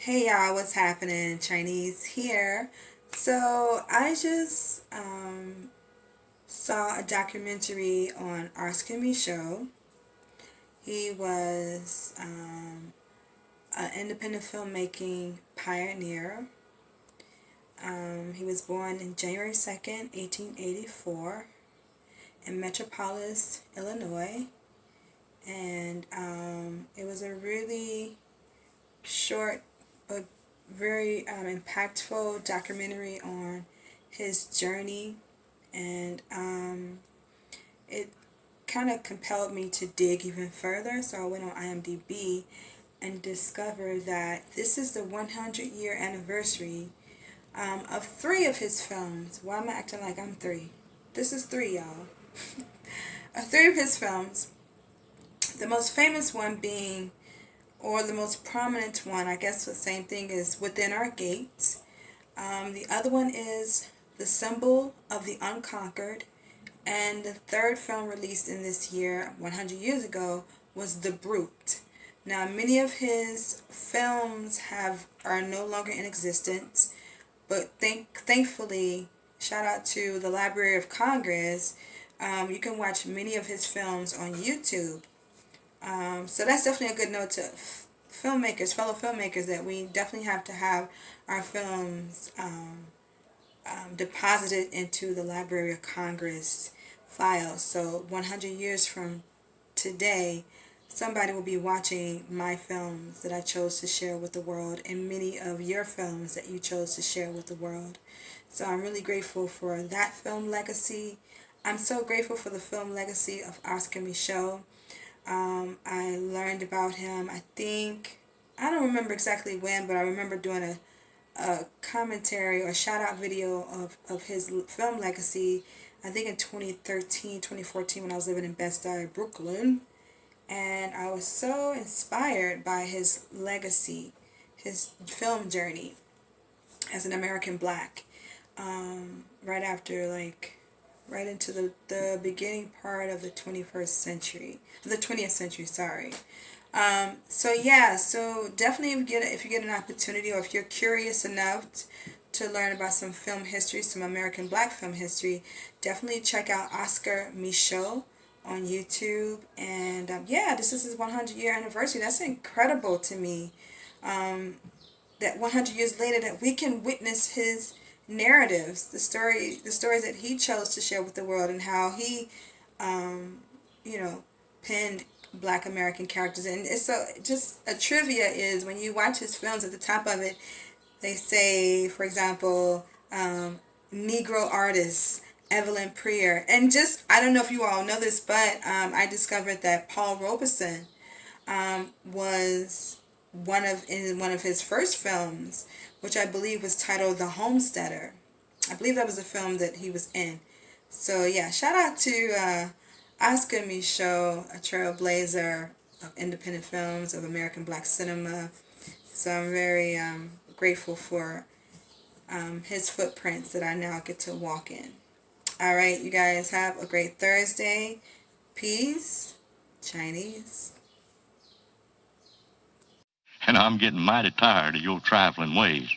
Hey y'all, what's happening? Chinese here. So I just saw a documentary on Oscar Micheaux. He was an independent filmmaking pioneer. He was born in January 2nd, 1884 in Metropolis, Illinois. And it was a really short but very impactful documentary on his journey, and it kind of compelled me to dig even further. So I went on IMDb and discovered that this is the 100-year anniversary of three of his films. Why am I acting like I'm three? This is three, y'all. Three of his films. The most famous one being, or the most prominent one, I guess the same thing, is Within Our Gates. The other one is The Symbol of the Unconquered. And the third film released in this year, 100 years ago, was The Brute. Now, many of his films are no longer in existence, but thankfully, shout out to the Library of Congress, you can watch many of his films on YouTube. So that's definitely a good note to filmmakers, fellow filmmakers, that we definitely have to have our films deposited into the Library of Congress files. So 100 years from today, somebody will be watching my films that I chose to share with the world, and many of your films that you chose to share with the world. So I'm really grateful for that film legacy. I'm so grateful for the film legacy of Oscar Micheaux. I learned about him, I don't remember exactly when, but I remember doing a commentary or shout out video of his film legacy, I think in 2013, 2014, when I was living in Bed-Stuy, Brooklyn. And I was so inspired by his legacy, his film journey as an American Black. Right after, right into the beginning part of the 21st century, the 20th century, sorry. So yeah, so definitely if you get an opportunity, or if you're curious enough to learn about some film history, some American Black film history, definitely check out Oscar Micheaux on YouTube. And yeah, this is his 100-year anniversary. That's incredible to me. That 100 years later, that we can witness his narratives, the stories that he chose to share with the world, and how he, you know, penned Black American characters. And it's so, just a trivia is, when you watch his films, at the top of it, they say, for example, Negro artist Evelyn Prier. And just, I don't know if you all know this, but I discovered that Paul Robeson was in one of his first films, which I believe was titled The Homesteader. I believe that was the film that he was in. So yeah, shout out to Oscar Micheaux, a trailblazer of independent films, of American Black cinema. So I'm very grateful for his footprints that I now get to walk in. All right, you guys have a great Thursday. Peace. Chinese. And I'm getting mighty tired of your trifling ways.